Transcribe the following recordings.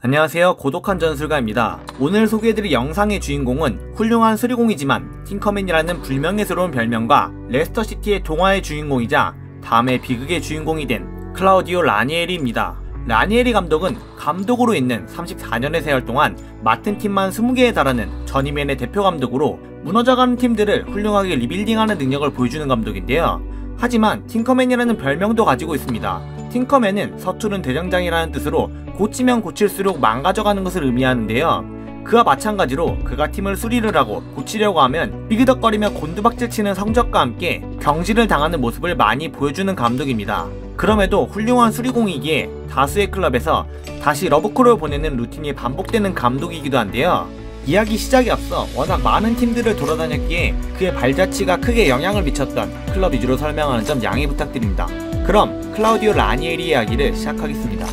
안녕하세요, 고독한 전술가입니다. 오늘 소개해드릴 영상의 주인공은 훌륭한 수리공이지만 팅커맨이라는 불명예스러운 별명과 레스터시티의 동화의 주인공이자 다음의 비극의 주인공이 된 클라우디오 라니에리입니다. 라니에리 감독은 감독으로 있는 34년의 세월 동안 맡은 팀만 20개에 달하는 저니맨의 대표 감독으로 무너져가는 팀들을 훌륭하게 리빌딩하는 능력을 보여주는 감독인데요. 하지만 팅커맨이라는 별명도 가지고 있습니다. 팅커맨은 서투른 대장장이라는 뜻으로 고치면 고칠수록 망가져가는 것을 의미하는데요. 그와 마찬가지로 그가 팀을 수리를 하고 고치려고 하면 삐그덕거리며 곤두박질 치는 성적과 함께 경질을 당하는 모습을 많이 보여주는 감독입니다. 그럼에도 훌륭한 수리공이기에 다수의 클럽에서 다시 러브콜을 보내는 루틴이 반복되는 감독이기도 한데요. 이야기 시작에 앞서 워낙 많은 팀들을 돌아다녔기에 그의 발자취가 크게 영향을 미쳤던 클럽 위주로 설명하는 점 양해 부탁드립니다. 그럼 클라우디오 라니에리 이야기를 시작하겠습니다.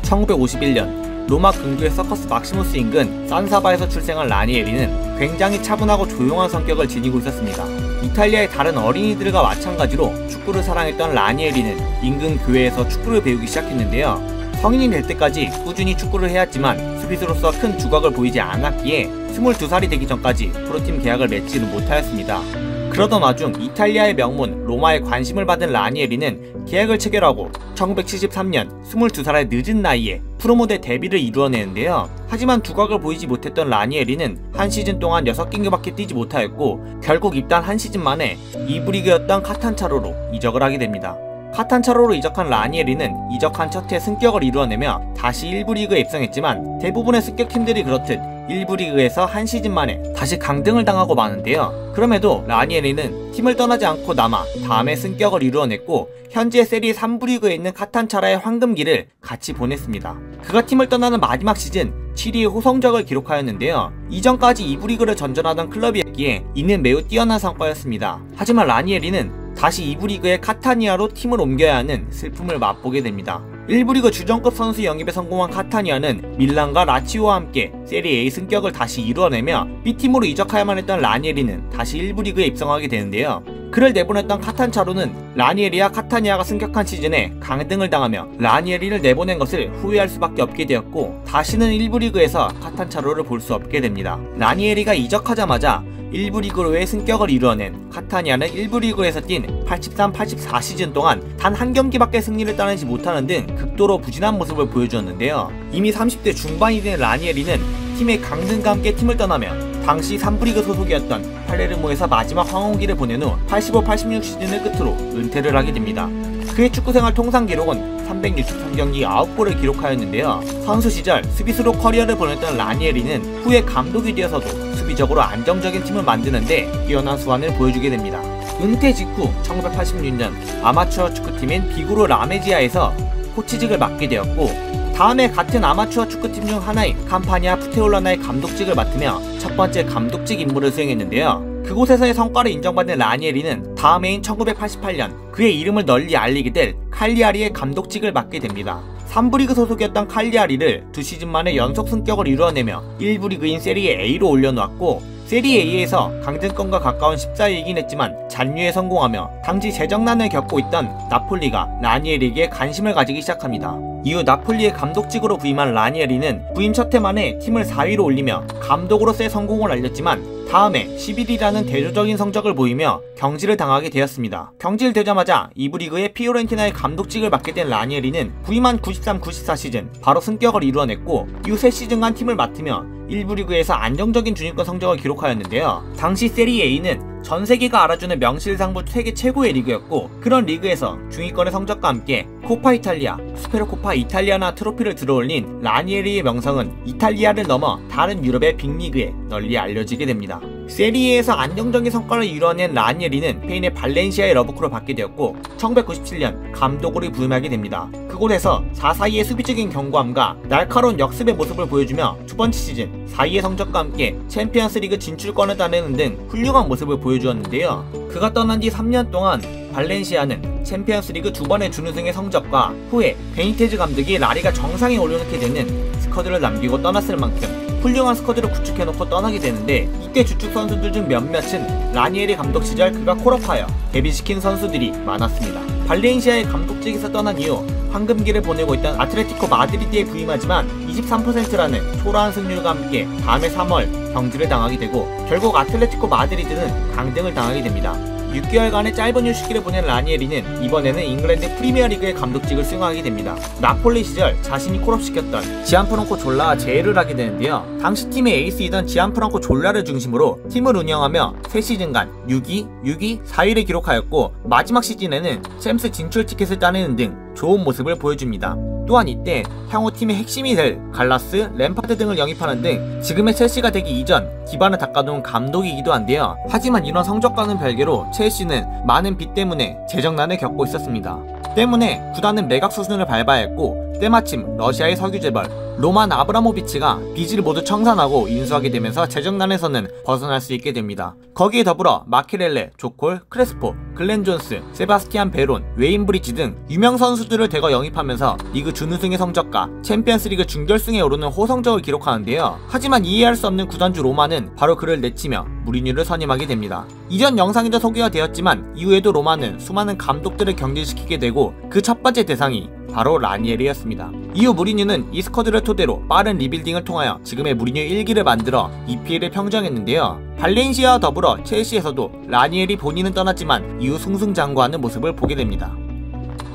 1951년 로마 근교의 서커스 막시무스 인근 산사바에서 출생한 라니에리는 굉장히 차분하고 조용한 성격을 지니고 있었습니다. 이탈리아의 다른 어린이들과 마찬가지로 축구를 사랑했던 라니에리는 인근 교회에서 축구를 배우기 시작했는데요. 성인이 될 때까지 꾸준히 축구를 해왔지만 수비수로서 큰 두각을 보이지 않았기에 22살이 되기 전까지 프로팀 계약을 맺지는 못하였습니다. 그러던 와중 이탈리아의 명문 로마에 관심을 받은 라니에리는 계약을 체결하고 1973년 22살의 늦은 나이에 프로무대 데뷔를 이루어내는데요. 하지만 두각을 보이지 못했던 라니에리는 한 시즌 동안 6경기밖에 뛰지 못하였고 결국 입단 한 시즌 만에 2부 리그였던 카탄차로로 이적을 하게 됩니다. 카탄차로로 이적한 라니에리는 이적한 첫 해 승격을 이루어내며 다시 1부 리그에 입성했지만 대부분의 승격팀들이 그렇듯 1부 리그에서 한 시즌 만에 다시 강등을 당하고 마는데요. 그럼에도 라니에리는 팀을 떠나지 않고 남아 다음에 승격을 이루어냈고 현재 세리 3부 리그에 있는 카탄차라의 황금기를 같이 보냈습니다. 그가 팀을 떠나는 마지막 시즌 7위의 호성적을 기록하였는데요. 이전까지 2부 리그를 전전하던 클럽이었기에 이는 매우 뛰어난 성과였습니다. 하지만 라니에리는 다시 2부 리그의 카타니아로 팀을 옮겨야 하는 슬픔을 맛보게 됩니다. 1부 리그 주전급 선수 영입에 성공한 카타니아는 밀란과 라치오와 함께 세리 A 승격을 다시 이루어내며 B팀으로 이적해야만 했던 라니에리는 다시 1부 리그에 입성하게 되는데요. 그를 내보냈던 카탄차로는 라니에리와 카타니아가 승격한 시즌에 강등을 당하며 라니에리를 내보낸 것을 후회할 수밖에 없게 되었고 다시는 1부 리그에서 카탄차로를 볼 수 없게 됩니다. 라니에리가 이적하자마자 1부 리그로의 승격을 이루어낸 카타니아는 1부 리그에서 뛴 83-84 시즌 동안 단 한 경기밖에 승리를 따내지 못하는 등 극도로 부진한 모습을 보여주었는데요. 이미 30대 중반이 된 라니에리는 팀의 강등과 함께 팀을 떠나며 당시 3부 리그 소속이었던 팔레르모에서 마지막 황혼기를 보낸 후 85-86 시즌을 끝으로 은퇴를 하게 됩니다. 그의 축구생활 통산 기록은 363경기 9골을 기록하였는데요. 선수 시절 수비수로 커리어를 보냈던 라니에리는 후에 감독이 되어서도 수비적으로 안정적인 팀을 만드는데 뛰어난 수완을 보여주게 됩니다. 은퇴 직후 1986년 아마추어 축구팀인 비구로 라메지아에서 코치직을 맡게 되었고 다음에 같은 아마추어 축구팀 중 하나인 캄파니아 푸테올라나의 감독직을 맡으며 첫 번째 감독직 임무를 수행했는데요. 그곳에서의 성과를 인정받은 라니에리는 다음 해인 1988년 그의 이름을 널리 알리게 될 칼리아리의 감독직을 맡게 됩니다. 3부 리그 소속이었던 칼리아리를 2시즌 만에 연속 승격을 이루어내며 1부 리그인 세리에 A로 올려놓았고 세리에 A에서 강등권과 가까운 14위에 이긴 했지만 잔류에 성공하며 당시 재정난을 겪고 있던 나폴리가 라니에리에게 관심을 가지기 시작합니다. 이후 나폴리의 감독직으로 부임한 라니에리는 부임 첫 해 만에 팀을 4위로 올리며 감독으로서의 성공을 알렸지만 다음해 11위라는 대조적인 성적을 보이며 경질을 당하게 되었습니다. 경질되자마자 2부 리그의 피오렌티나의 감독직을 맡게 된 라니에리는 부임한 93-94 시즌 바로 승격을 이루어냈고 이후 3시즌간 팀을 맡으며 1부 리그에서 안정적인 준위권 성적을 기록하였는데요. 당시 세리 A는 전 세계가 알아주는 명실상부 세계 최고의 리그였고 그런 리그에서 중위권의 성적과 함께 코파 이탈리아, 스페로코파 이탈리아나 트로피를 들어올린 라니에리의 명성은 이탈리아를 넘어 다른 유럽의 빅리그에 널리 알려지게 됩니다. 세리에에서 안정적인 성과를 이뤄낸 라니에리는 스페인의 발렌시아의 러브콜을 받게 되었고 1997년 감독으로 부임하게 됩니다. 그곳에서 4-4-2의 수비적인 견고함과 날카로운 역습의 모습을 보여주며 두 번째 시즌 4위의 성적과 함께 챔피언스리그 진출권을 따내는 등 훌륭한 모습을 보여주었는데요. 그가 떠난 뒤 3년 동안 발렌시아는 챔피언스리그 2번의 준우승의 성적과 후에 베니테즈 감독이 라리가 정상에 올려놓게 되는 스쿼드를 남기고 떠났을 만큼 훌륭한 스쿼드를 구축해놓고 떠나게 되는데 이때 주축 선수들 중 몇몇은 라니에리 감독 시절 그가 콜업하여 데뷔시킨 선수들이 많았습니다. 발렌시아의 감독직에서 떠난 이후 황금기를 보내고 있던 아틀레티코 마드리드에 부임하지만 23%라는 초라한 승률과 함께 다음해 3월 경질을 당하게 되고 결국 아틀레티코 마드리드는 강등을 당하게 됩니다. 6개월간의 짧은 휴식기를 보낸 라니에리는 이번에는 잉글랜드 프리미어리그의 감독직을 수행하게 됩니다. 나폴리 시절 자신이 콜업시켰던 지안프랑코 졸라와 재회를 하게 되는데요. 당시 팀의 에이스이던 지안프랑코 졸라를 중심으로 팀을 운영하며 3시즌간 6위, 6위, 4위를 기록하였고 마지막 시즌에는 챔스 진출 티켓을 따내는 등 좋은 모습을 보여줍니다. 또한 이때 향후 팀의 핵심이 될 갈라스, 램파드 등을 영입하는 등 지금의 첼시가 되기 이전 기반을 닦아놓은 감독이기도 한데요. 하지만 이런 성적과는 별개로 첼시는 많은 빚 때문에 재정난을 겪고 있었습니다. 때문에 구단은 매각 수순을 밟아야 했고 때마침 러시아의 석유 재벌 로만 아브라모비치가 빚을 모두 청산하고 인수하게 되면서 재정난에서는 벗어날 수 있게 됩니다. 거기에 더불어 마키렐레, 조콜, 크레스포, 글렌 존스, 세바스티안 베론, 웨인 브리지 등 유명 선수들을 대거 영입하면서 리그 준우승의 성적과 챔피언스리그 준결승에 오르는 호성적을 기록하는데요. 하지만 이해할 수 없는 구단주 로마는 바로 그를 내치며 무리뉴를 선임하게 됩니다. 이전 영상에도 소개가 되었지만 이후에도 로마는 수많은 감독들을 경질시키게 되고 그 첫 번째 대상이 바로 라니에리였습니다. 이후 무리뉴는 이 스쿼드를 토대로 빠른 리빌딩을 통하여 지금의 무리뉴 1기를 만들어 EPL을 평정했는데요. 발렌시아와 더불어 첼시에서도 라니에리 본인은 떠났지만 이후 승승장구하는 모습을 보게 됩니다.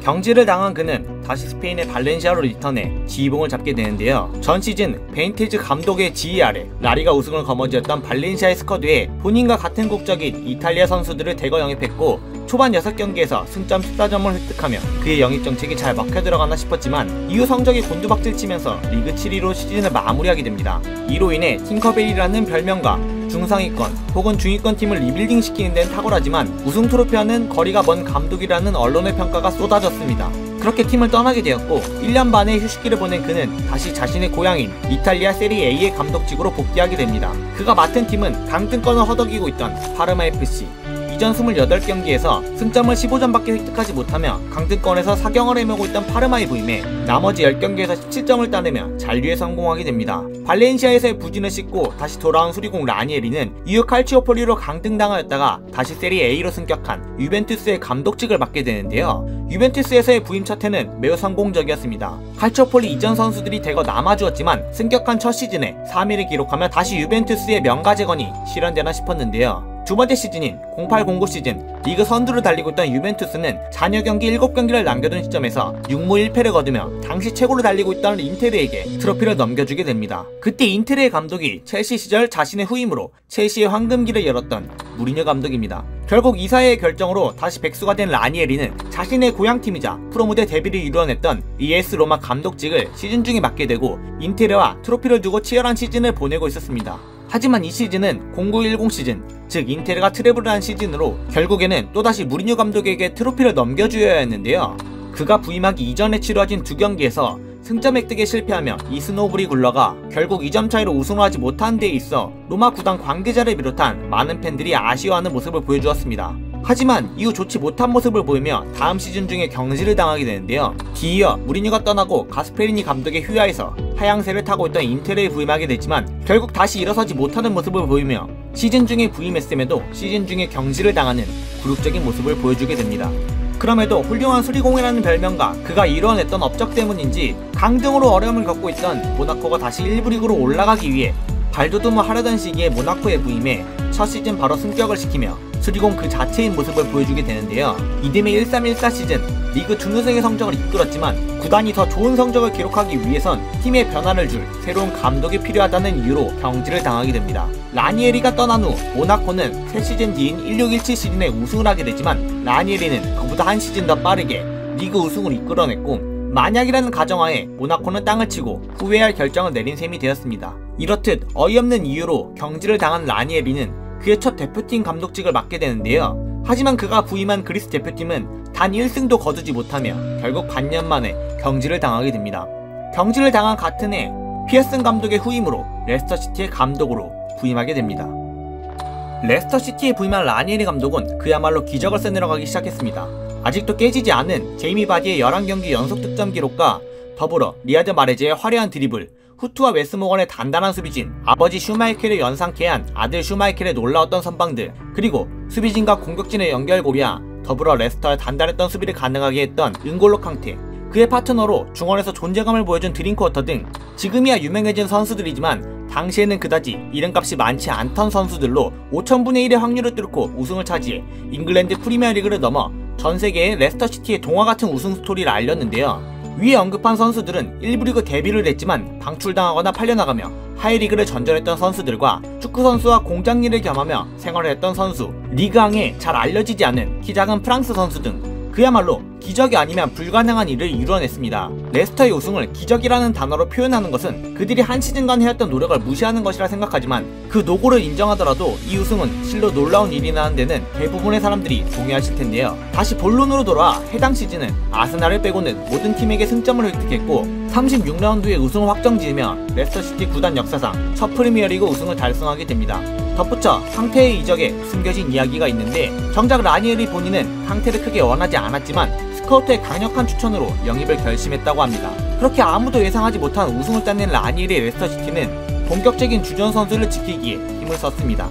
경질을 당한 그는 다시 스페인의 발렌시아로 리턴해 지휘봉을 잡게 되는데요. 전 시즌 베인테즈 감독의 지휘 아래 라리가 우승을 거머쥐었던 발렌시아의 스쿼드에 본인과 같은 국적인 이탈리아 선수들을 대거 영입했고 초반 6경기에서 승점 14점을 획득하며 그의 영입 정책이 잘 먹혀들어가나 싶었지만 이후 성적이 곤두박질 치면서 리그 7위로 시즌을 마무리하게 됩니다. 이로 인해 팅커벨이라는 별명과 중상위권 혹은 중위권 팀을 리빌딩 시키는 데는 탁월하지만 우승 트로피와는 거리가 먼 감독이라는 언론의 평가가 쏟아졌습니다. 그렇게 팀을 떠나게 되었고 1년 반의 휴식기를 보낸 그는 다시 자신의 고향인 이탈리아 세리에A의 감독직으로 복귀하게 됩니다. 그가 맡은 팀은 강등권을 허덕이고 있던 파르마 FC. 이전 28경기에서 승점을 15점밖에 획득하지 못하며 강등권에서 사경을 헤매고 있던 파르마에 부임해 나머지 10경기에서 17점을 따내며 잔류에 성공하게 됩니다. 발렌시아에서의 부진을 씻고 다시 돌아온 수리공 라니에리는 이후 칼치오폴리로 강등당하였다가 다시 세리에A로 승격한 유벤투스의 감독직을 맡게 되는데요. 유벤투스에서의 부임 첫 해는 매우 성공적이었습니다. 칼치오폴리 이전 선수들이 대거 남아주었지만 승격한 첫 시즌에 3위를 기록하며 다시 유벤투스의 명가재건이 실현되나 싶었는데요. 두 번째 시즌인 08-09 시즌 리그 선두를 달리고 있던 유벤투스는 잔여 경기 7경기를 남겨둔 시점에서 6무 1패를 거두며 당시 최고로 달리고 있던 인테르에게 트로피를 넘겨주게 됩니다. 그때 인테르의 감독이 첼시 시절 자신의 후임으로 첼시의 황금기를 열었던 무리뉴 감독입니다. 결국 이사회의 결정으로 다시 백수가 된 라니에리는 자신의 고향팀이자 프로무대 데뷔를 이루어냈던 AS 로마 감독직을 시즌 중에 맡게 되고 인테르와 트로피를 두고 치열한 시즌을 보내고 있었습니다. 하지만 이 시즌은 09-10 시즌, 즉 인테르가 트래블을 한 시즌으로 결국에는 또다시 무리뉴 감독에게 트로피를 넘겨주어야 했는데요. 그가 부임하기 이전에 치러진 2경기에서 승점 획득에 실패하며 이 스노우볼이 굴러가 결국 2점 차이로 우승을 하지 못한 데 있어 로마 구단 관계자를 비롯한 많은 팬들이 아쉬워하는 모습을 보여주었습니다. 하지만 이후 좋지 못한 모습을 보이며 다음 시즌 중에 경질을 당하게 되는데요. 뒤이어 무리뉴가 떠나고 가스페리니 감독의 휴야에서 하향세를 타고 있던 인테르에 부임하게 되지만 결국 다시 일어서지 못하는 모습을 보이며 시즌 중에 부임했음에도 시즌 중에 경질을 당하는 굴욕적인 모습을 보여주게 됩니다. 그럼에도 훌륭한 수리공이라는 별명과 그가 이뤄냈던 업적 때문인지 강등으로 어려움을 겪고 있던 모나코가 다시 1부 리그로 올라가기 위해 발돋움을 하려던 시기에 모나코에 부임해 첫 시즌 바로 승격을 시키며 수리공 그 자체인 모습을 보여주게 되는데요. 이듬해 13-14 시즌 리그 준우승의 성적을 이끌었지만 구단이 더 좋은 성적을 기록하기 위해선 팀에 변화를 줄 새로운 감독이 필요하다는 이유로 경질을 당하게 됩니다. 라니에리가 떠난 후 모나코는 3시즌 뒤인 16-17 시즌에 우승을 하게 되지만 라니에리는 그보다 한 시즌 더 빠르게 리그 우승을 이끌어냈고 만약이라는 가정하에 모나코는 땅을 치고 후회할 결정을 내린 셈이 되었습니다. 이렇듯 어이없는 이유로 경질을 당한 라니에리는 그의 첫 대표팀 감독직을 맡게 되는데요. 하지만 그가 부임한 그리스 대표팀은 단 1승도 거두지 못하며 결국 반년 만에 경질을 당하게 됩니다. 경질을 당한 같은 해 피어슨 감독의 후임으로 레스터시티의 감독으로 부임하게 됩니다. 레스터시티에 부임한 라니에리 감독은 그야말로 기적을 써내려가기 시작했습니다. 아직도 깨지지 않은 제이미 바디의 11경기 연속 득점 기록과 더불어 리아드 마레즈의 화려한 드리블, 후투와 웨스모건의 단단한 수비진, 아버지 슈마이켈을 연상케 한 아들 슈마이켈의 놀라웠던 선방들, 그리고 수비진과 공격진의 연결고리와 더불어 레스터의 단단했던 수비를 가능하게 했던 은골로 캉테, 그의 파트너로 중원에서 존재감을 보여준 드링크워터 등 지금이야 유명해진 선수들이지만 당시에는 그다지 이름값이 많지 않던 선수들로 5000분의 1의 확률을 뚫고 우승을 차지해 잉글랜드 프리미어리그를 넘어 전세계에 레스터시티의 동화같은 우승 스토리를 알렸는데요. 위에 언급한 선수들은 1부 리그 데뷔를 했지만 방출당하거나 팔려나가며 하이리그를 전전했던 선수들과 축구선수와 공장일을 겸하며 생활을 했던 선수, 리그왕에 잘 알려지지 않은 키 작은 프랑스 선수 등 그야말로 기적이 아니면 불가능한 일을 이뤄냈습니다. 레스터의 우승을 기적이라는 단어로 표현하는 것은 그들이 한 시즌간 해왔던 노력을 무시하는 것이라 생각하지만 그 노고를 인정하더라도 이 우승은 실로 놀라운 일이라는 데는 대부분의 사람들이 동의하실 텐데요. 다시 본론으로 돌아와 해당 시즌은 아스날을 빼고는 모든 팀에게 승점을 획득했고 36라운드에 우승을 확정지으며 레스터시티 구단 역사상 첫 프리미어리그 우승을 달성하게 됩니다. 덧붙여 캉테의 이적에 숨겨진 이야기가 있는데 정작 라니에리 본인은 캉테를 크게 원하지 않았지만 스카우트의 강력한 추천으로 영입을 결심했다고 합니다. 그렇게 아무도 예상하지 못한 우승을 따낸 라니에리 레스터시티는 본격적인 주전 선수를 지키기에 힘을 썼습니다.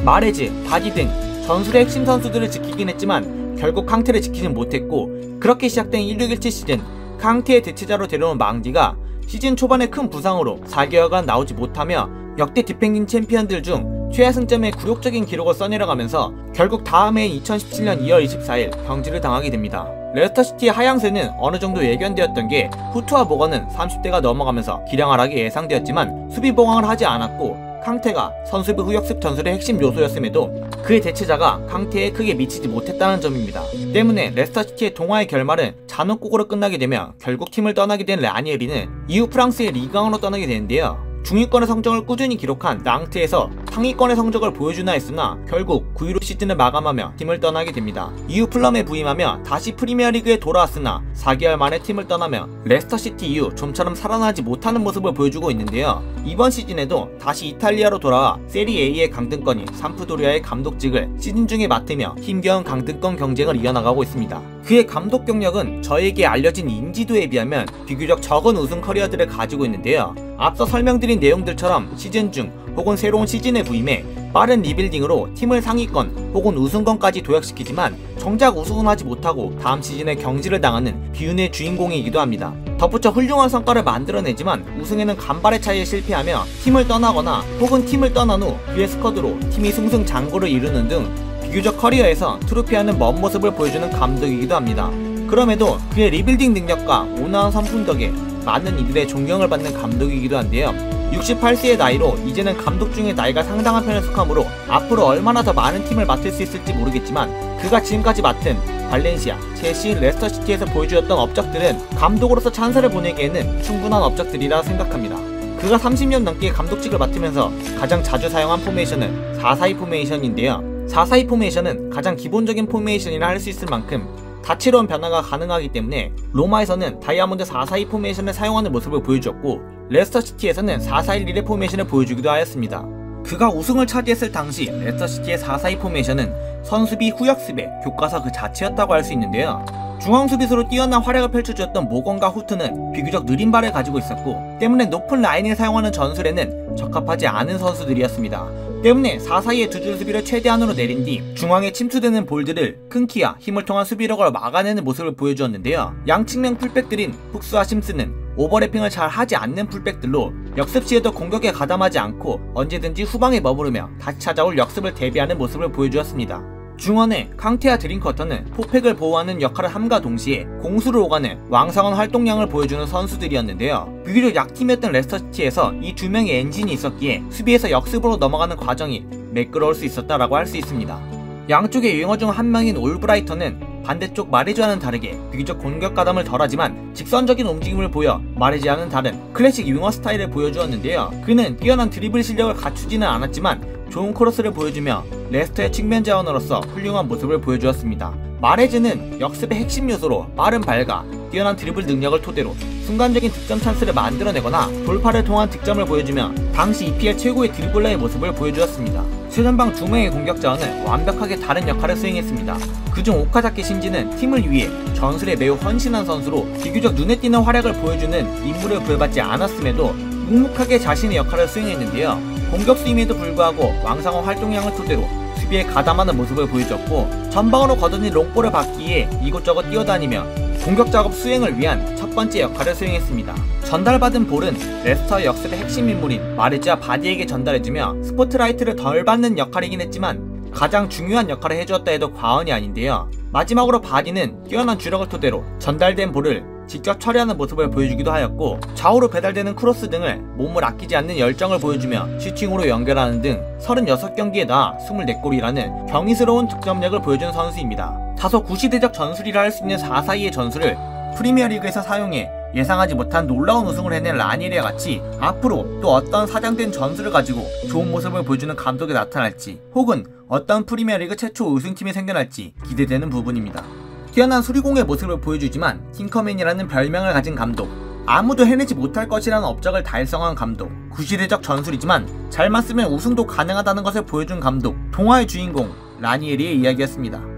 마레즈, 바디 등 전술의 핵심 선수들을 지키긴 했지만 결국 캉테를 지키진 못했고 그렇게 시작된 1617 시즌 캉테의 대체자로 데려온 망디가 시즌 초반에 큰 부상으로 4개월간 나오지 못하며 역대 디펜딩 챔피언들 중 최하 승점의 굴욕적인 기록을 써내려가면서 결국 다음 해인 2017년 2월 24일 병지를 당하게 됩니다. 레스터시티의 하향세는 어느정도 예견되었던 게 후트와 모건은 30대가 넘어가면서 기량하락이 예상되었지만 수비 보강을 하지 않았고 캉테가 선수부 후역습 전술의 핵심 요소였음에도 그의 대체자가 캉테에 크게 미치지 못했다는 점입니다. 때문에 레스터시티의 동화의 결말은 잔혹곡으로 끝나게 되며 결국 팀을 떠나게 된 라니에리는 이후 프랑스의 리그왕으로 떠나게 되는데요. 중위권의 성적을 꾸준히 기록한 낭트에서 상위권의 성적을 보여주나 했으나 결국 9위로 시즌을 마감하며 팀을 떠나게 됩니다. 이후 플럼에 부임하며 다시 프리미어리그에 돌아왔으나 4개월 만에 팀을 떠나며 레스터시티 이후 좀처럼 살아나지 못하는 모습을 보여주고 있는데요. 이번 시즌에도 다시 이탈리아로 돌아와 세리A의 강등권인 삼프도리아의 감독직을 시즌 중에 맡으며 힘겨운 강등권 경쟁을 이어나가고 있습니다. 그의 감독 경력은 저에게 알려진 인지도에 비하면 비교적 적은 우승 커리어들을 가지고 있는데요. 앞서 설명드린 내용들처럼 시즌 중 혹은 새로운 시즌에 부임해 빠른 리빌딩으로 팀을 상위권 혹은 우승권까지 도약시키지만 정작 우승은 하지 못하고 다음 시즌에 경질을 당하는 비운의 주인공이기도 합니다. 덧붙여 훌륭한 성과를 만들어내지만 우승에는 간발의 차이에 실패하며 팀을 떠나거나 혹은 팀을 떠난 후 그의 스쿼드로 팀이 승승장구를 이루는 등 비교적 커리어에서 트로피하는 먼 모습을 보여주는 감독이기도 합니다. 그럼에도 그의 리빌딩 능력과 온화한 선풍 덕에 많은 이들의 존경을 받는 감독이기도 한데요. 68세의 나이로 이제는 감독 중에 나이가 상당한 편에 속하므로 앞으로 얼마나 더 많은 팀을 맡을 수 있을지 모르겠지만 그가 지금까지 맡은 발렌시아, 첼시, 레스터시티에서 보여주었던 업적들은 감독으로서 찬사를 보내기에는 충분한 업적들이라 생각합니다. 그가 30년 넘게 감독직을 맡으면서 가장 자주 사용한 포메이션은 4-4-2 포메이션인데요. 4-4-2 포메이션은 가장 기본적인 포메이션이라 할 수 있을 만큼 다채로운 변화가 가능하기 때문에 로마에서는 다이아몬드 4-4-2 포메이션을 사용하는 모습을 보여주었고 레스터시티에서는 4-4-1-1의 포메이션을 보여주기도 하였습니다. 그가 우승을 차지했을 당시 레스터시티의 4-4-2 포메이션은 선수비 후역습의 교과서 그 자체였다고 할 수 있는데요. 중앙수비수로 뛰어난 활약을 펼쳐주었던 모건과 후트는 비교적 느린 발을 가지고 있었고 때문에 높은 라인을 사용하는 전술에는 적합하지 않은 선수들이었습니다. 때문에 4-4-2의 두 줄 수비를 최대한으로 내린 뒤 중앙에 침투되는 볼들을 큰 키와 힘을 통한 수비력으로 막아내는 모습을 보여주었는데요. 양측면 풀백들인 푹스와 심스는 오버래핑을 잘 하지 않는 풀백들로 역습 시에도 공격에 가담하지 않고 언제든지 후방에 머무르며 다시 찾아올 역습을 대비하는 모습을 보여주었습니다. 중원의 캉테와 드링커터는 포팩을 보호하는 역할을 함과 동시에 공수를 오가는 왕성한 활동량을 보여주는 선수들이었는데요. 비교적 약팀이었던 레스터시티에서 이 두 명의 엔진이 있었기에 수비에서 역습으로 넘어가는 과정이 매끄러울 수 있었다라고 할 수 있습니다. 양쪽의 윙어 중 한 명인 올브라이터는 반대쪽 마레즈와는 다르게 비교적 공격 가담을 덜하지만 직선적인 움직임을 보여 마레즈와는 다른 클래식 윙어 스타일을 보여주었는데요. 그는 뛰어난 드리블 실력을 갖추지는 않았지만 좋은 크로스를 보여주며 레스터의 측면 자원으로서 훌륭한 모습을 보여주었습니다. 마레즈는 역습의 핵심 요소로 빠른 발과 뛰어난 드리블 능력을 토대로 순간적인 득점 찬스를 만들어내거나 돌파를 통한 득점을 보여주며 당시 EPL 최고의 드리블러의 모습을 보여주었습니다. 최전방 두 명의 공격 자원은 완벽하게 다른 역할을 수행했습니다. 그중 오카자키 신지는 팀을 위해 전술에 매우 헌신한 선수로 비교적 눈에 띄는 활약을 보여주는 임무를 부여받지 않았음에도 묵묵하게 자신의 역할을 수행했는데요. 공격수임에도 불구하고 왕성한 활동량을 토대로 수비에 가담하는 모습을 보여줬고 전방으로 걷어진 롱볼을 받기에 이곳저곳 뛰어다니며 공격 작업 수행을 위한 첫 번째 역할을 수행했습니다. 전달받은 볼은 레스터의 역습의 핵심 인물인 마르지아 바디에게 전달해주며 스포트라이트를 덜 받는 역할이긴 했지만 가장 중요한 역할을 해주었다 해도 과언이 아닌데요. 마지막으로 바디는 뛰어난 주력을 토대로 전달된 볼을 직접 처리하는 모습을 보여주기도 하였고 좌우로 배달되는 크로스 등을 몸을 아끼지 않는 열정을 보여주며 슈팅으로 연결하는 등 36경기에 나와 24골이라는 경이스러운 득점력을 보여준 선수입니다. 다소 구시대적 전술이라 할 수 있는 4-4-2의 전술을 프리미어리그에서 사용해 예상하지 못한 놀라운 우승을 해낸 라니에리와 같이 앞으로 또 어떤 사장된 전술을 가지고 좋은 모습을 보여주는 감독이 나타날지 혹은 어떤 프리미어리그 최초 우승팀이 생겨날지 기대되는 부분입니다. 뛰어난 수리공의 모습을 보여주지만 팅커맨이라는 별명을 가진 감독, 아무도 해내지 못할 것이라는 업적을 달성한 감독, 구시대적 전술이지만 잘만 쓰면 우승도 가능하다는 것을 보여준 감독, 동화의 주인공 라니에리의 이야기였습니다.